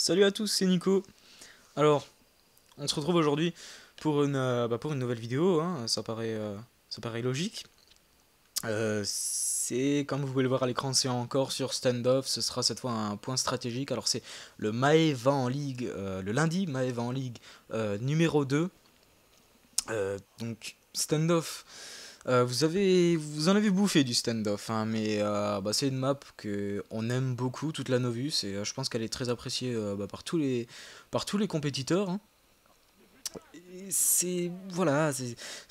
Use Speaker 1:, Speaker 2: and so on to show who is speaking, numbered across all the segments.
Speaker 1: Salut à tous, c'est Nico. Alors, on se retrouve aujourd'hui pour une nouvelle vidéo, hein, ça paraît logique. Comme vous pouvez le voir à l'écran, c'est encore sur Standoff, ce sera cette fois un point stratégique. Alors c'est le Maeva en Ligue, le lundi Maeva en Ligue numéro 2. Donc Standoff, vous en avez bouffé du standoff, hein, mais c'est une map que on aime beaucoup, toute la Novus, et je pense qu'elle est très appréciée par tous les compétiteurs, hein. C'est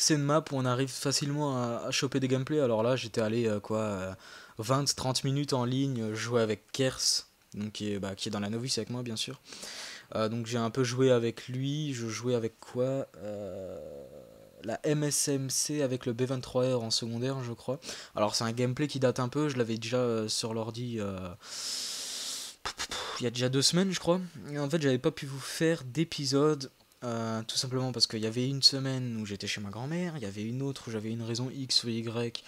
Speaker 1: une map où on arrive facilement à choper des gameplays. Alors là, j'étais allé 20-30 minutes en ligne jouer avec Kers, donc qui est dans la Novus avec moi bien sûr. Donc j'ai un peu joué avec lui, je jouais avec quoi la MSMC avec le B23R en secondaire, je crois. Alors c'est un gameplay qui date un peu, je l'avais déjà sur l'ordi il y a déjà 2 semaines, je crois. Et en fait, j'avais pas pu vous faire d'épisode. Tout simplement parce qu'il y avait une semaine où j'étais chez ma grand-mère, il y avait une autre où j'avais une raison X ou Y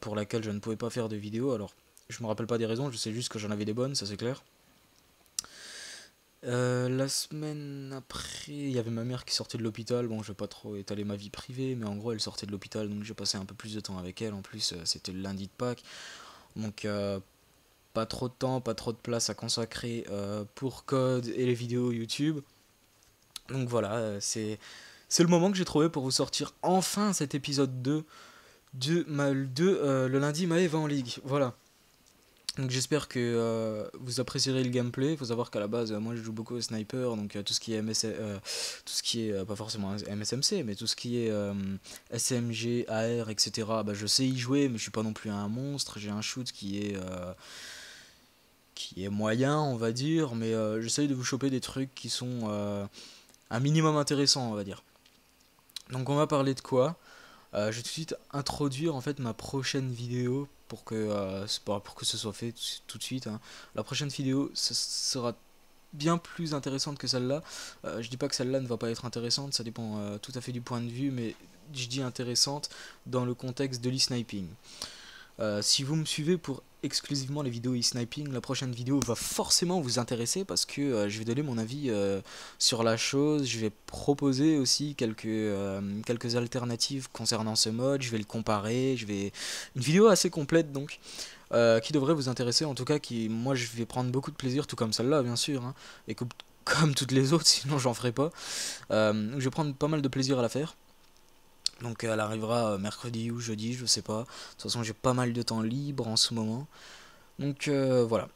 Speaker 1: pour laquelle je ne pouvais pas faire de vidéo. Alors, je me rappelle pas des raisons, je sais juste que j'en avais des bonnes, ça c'est clair. La semaine après, il y avait ma mère qui sortait de l'hôpital. Bon, je vais pas trop étaler ma vie privée, mais en gros, elle sortait de l'hôpital, donc j'ai passé un peu plus de temps avec elle. En plus, c'était le lundi de Pâques, donc pas trop de temps, pas trop de place à consacrer pour Code et les vidéos YouTube. Donc voilà, c'est le moment que j'ai trouvé pour vous sortir enfin cet épisode 2 le lundi Maëva en Ligue. Voilà. Donc j'espère que vous apprécierez le gameplay. Il faut savoir qu'à la base, moi je joue beaucoup au sniper, donc tout ce qui est tout ce qui est pas forcément MSMC, mais tout ce qui est SMG, AR, etc. Je sais y jouer, mais je suis pas non plus un monstre. J'ai un shoot qui est moyen, on va dire, mais j'essaye de vous choper des trucs qui sont un minimum intéressants, on va dire. Donc on va parler de quoi? Je vais tout de suite introduire en fait ma prochaine vidéo pour que ce soit fait tout de suite, hein. La prochaine vidéo sera bien plus intéressante que celle-là. Je dis pas que celle-là ne va pas être intéressante, ça dépend tout à fait du point de vue, mais je dis intéressante dans le contexte de l'e-sniping. Si vous me suivez pour exclusivement les vidéos e-sniping, la prochaine vidéo va forcément vous intéresser parce que je vais donner mon avis sur la chose, je vais proposer aussi quelques alternatives concernant ce mode, je vais le comparer, une vidéo assez complète donc, qui devrait vous intéresser, en tout cas moi je vais prendre beaucoup de plaisir, tout comme celle-là bien sûr, hein, et comme toutes les autres, sinon j'en ferai pas. Je vais prendre pas mal de plaisir à la faire. Donc elle arrivera mercredi ou jeudi, je sais pas. De toute façon, j'ai pas mal de temps libre en ce moment. Donc voilà.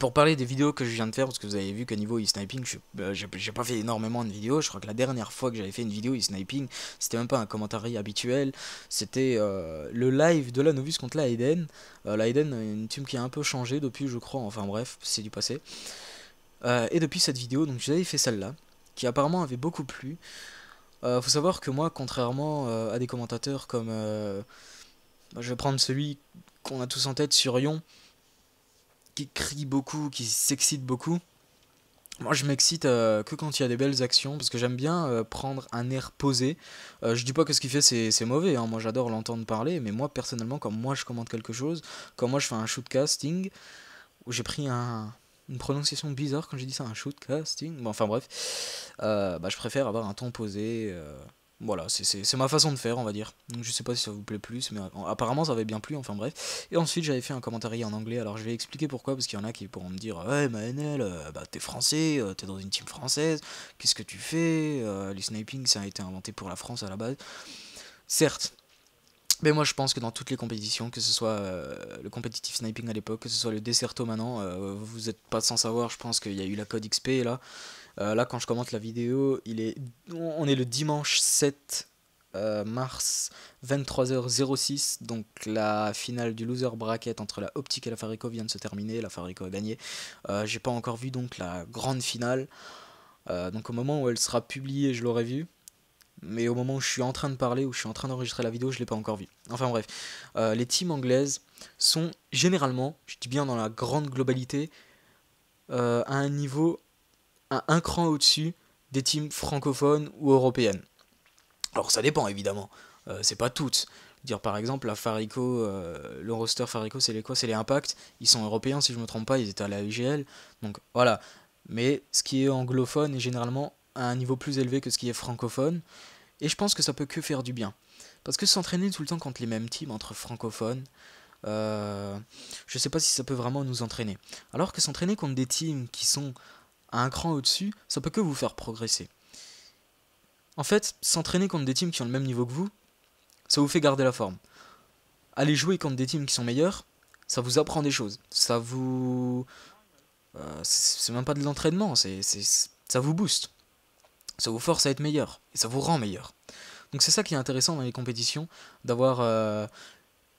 Speaker 1: Pour parler des vidéos que je viens de faire, parce que vous avez vu qu'à niveau e-sniping, j'ai pas fait énormément de vidéos. Je crois que la dernière fois que j'avais fait une vidéo e-sniping, c'était même pas un commentaire habituel. C'était le live de la Novus contre la Eden. La Eden, une team qui a un peu changé depuis, je crois. Enfin bref, c'est du passé. Et depuis cette vidéo, donc j'avais fait celle-là, qui apparemment avait beaucoup plu. Faut savoir que moi, contrairement à des commentateurs comme... je vais prendre celui qu'on a tous en tête, sur Yon, qui crie beaucoup, qui s'excite beaucoup. Moi, je m'excite que quand il y a des belles actions, parce que j'aime bien prendre un air posé. Je dis pas que ce qu'il fait c'est mauvais, hein. Moi j'adore l'entendre parler, mais moi personnellement, quand moi je commente quelque chose, quand moi je fais un shootcasting, où j'ai pris une prononciation bizarre quand j'ai dit ça, un shootcasting, bon enfin bref, je préfère avoir un ton posé. Voilà, c'est ma façon de faire, on va dire. Donc, je sais pas si ça vous plaît plus, mais apparemment ça avait bien plu, enfin bref. Et ensuite j'avais fait un commentaire en anglais, alors je vais expliquer pourquoi, parce qu'il y en a qui pourront me dire ouais, Manel, t'es français, t'es dans une team française, qu'est-ce que tu fais? Les sniping ça a été inventé pour la France à la base. Certes, mais moi je pense que dans toutes les compétitions, que ce soit le competitive sniping à l'époque, que ce soit le Desserto maintenant, vous n'êtes pas sans savoir, je pense qu'il y a eu la code XP là. Là quand je commente la vidéo, on est le dimanche 7 mars 23h06, donc la finale du loser bracket entre la Optic et la Farico vient de se terminer, la Farico a gagné. J'ai pas encore vu donc la grande finale, donc au moment où elle sera publiée je l'aurai vue. Mais au moment où je suis en train de parler, où je suis en train d'enregistrer la vidéo, je l'ai pas encore vu. Enfin bref, les teams anglaises sont généralement, je dis bien dans la grande globalité, à un niveau, à un cran au-dessus des teams francophones ou européennes. Alors ça dépend évidemment, c'est pas toutes, Dire par exemple, la Farico, le roster Farico, c'est les quoi? C'est les Impact. Ils sont européens, si je me trompe pas, ils étaient à la UGL. Donc voilà. Mais ce qui est anglophone est généralement à un niveau plus élevé que ce qui est francophone. Et je pense que ça peut que faire du bien. Parce que s'entraîner tout le temps contre les mêmes teams entre francophones, je sais pas si ça peut vraiment nous entraîner. Alors que s'entraîner contre des teams qui sont à un cran au-dessus, ça peut que vous faire progresser. En fait, s'entraîner contre des teams qui ont le même niveau que vous, ça vous fait garder la forme. Aller jouer contre des teams qui sont meilleurs, ça vous apprend des choses. Ça vous... c'est même pas de l'entraînement, ça vous booste. Ça vous force à être meilleur. Et ça vous rend meilleur. Donc c'est ça qui est intéressant dans les compétitions, d'avoir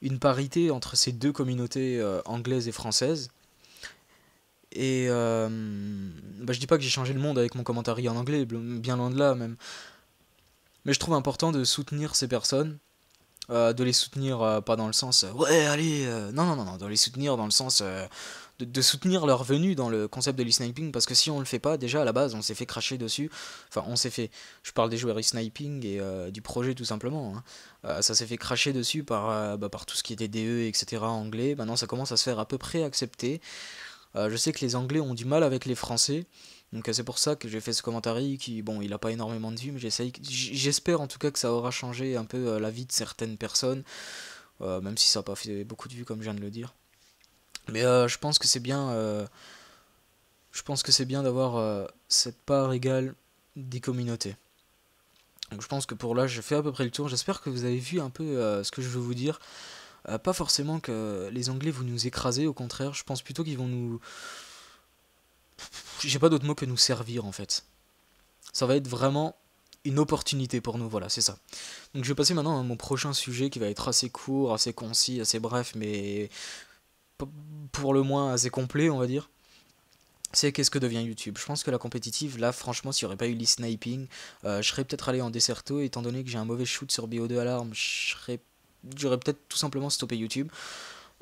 Speaker 1: une parité entre ces deux communautés anglaises et françaises. Et je dis pas que j'ai changé le monde avec mon commentaire en anglais, bien loin de là même. Mais je trouve important de soutenir ces personnes, de les soutenir pas dans le sens ouais allez non, de les soutenir dans le sens de soutenir leur venue dans le concept de l'e-sniping, parce que si on le fait pas, déjà à la base on s'est fait cracher dessus, enfin on s'est fait, je parle des joueurs e-sniping et du projet tout simplement, hein. Ça s'est fait cracher dessus par tout ce qui était DE etc anglais. Maintenant ça commence à se faire à peu près accepter. Je sais que les Anglais ont du mal avec les Français, donc c'est pour ça que j'ai fait ce commentaire qui, bon, il a pas énormément de vues, mais j'espère en tout cas que ça aura changé un peu la vie de certaines personnes, même si ça n'a pas fait beaucoup de vues comme je viens de le dire. Mais je pense que c'est bien, d'avoir cette part égale des communautés. Donc je pense que pour là, j'ai fait à peu près le tour. J'espère que vous avez vu un peu ce que je veux vous dire. Pas forcément que les Anglais vont nous écraser, au contraire, je pense plutôt qu'ils vont nous... J'ai pas d'autre mot que nous servir en fait. Ça va être vraiment une opportunité pour nous, voilà, c'est ça. Donc je vais passer maintenant à mon prochain sujet qui va être assez court, assez concis, assez bref, mais pour le moins assez complet, on va dire. C'est qu'est-ce que devient YouTube. Je pense que la compétitive, là, franchement, s'il n'y aurait pas eu l'e-sniping, je serais peut-être allé en Desserto, étant donné que j'ai un mauvais shoot sur BO2 Alarm, j'aurais peut-être tout simplement stoppé YouTube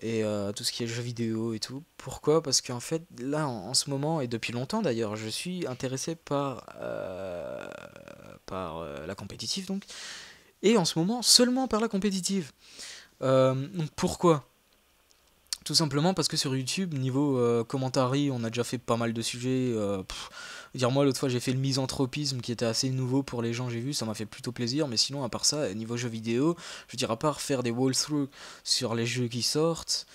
Speaker 1: et tout ce qui est jeux vidéo et tout. Pourquoi? Parce qu'en fait, là, en ce moment, et depuis longtemps d'ailleurs, je suis intéressé par la compétitive, donc, et en ce moment, seulement par la compétitive. Donc pourquoi? Tout simplement parce que sur YouTube, niveau commentary, on a déjà fait pas mal de sujets. Dire moi, l'autre fois, j'ai fait le misanthropisme qui était assez nouveau pour les gens, j'ai vu, ça m'a fait plutôt plaisir. Mais sinon, à part ça, niveau jeux vidéo, je veux dire, à part faire des walkthroughs sur les jeux qui sortent,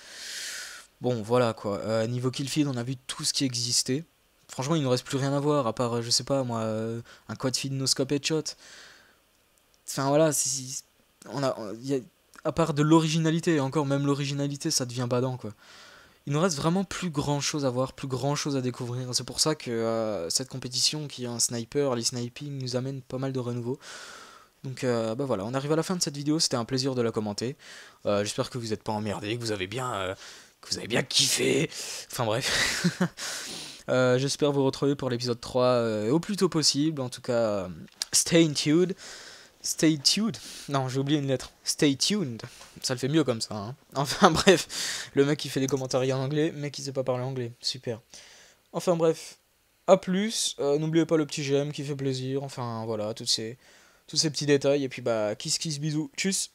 Speaker 1: bon, voilà quoi. Niveau Killfield, on a vu tout ce qui existait. Franchement, il ne reste plus rien à voir, à part, je sais pas moi, un quad feed no scope headshot. Enfin voilà, on a, à part de l'originalité, et encore même l'originalité, ça devient badant quoi. Il nous reste vraiment plus grand chose à voir, plus grand chose à découvrir. C'est pour ça que cette compétition qui est un sniper, les sniping, nous amène pas mal de renouveau. Donc voilà, on arrive à la fin de cette vidéo, c'était un plaisir de la commenter. J'espère que vous n'êtes pas emmerdés, que vous avez bien kiffé. Enfin bref. J'espère vous retrouver pour l'épisode 3 au plus tôt possible. En tout cas, stay tuned. Stay tuned. Non, j'ai oublié une lettre. Stay tuned. Ça le fait mieux comme ça, hein. Enfin bref, le mec qui fait des commentaires en anglais, mais qui sait pas parler anglais. Super. Enfin bref, à plus. N'oubliez pas le petit j'aime qui fait plaisir. Enfin voilà, tous ces petits détails. Et puis kiss kiss bisous. Tchuss.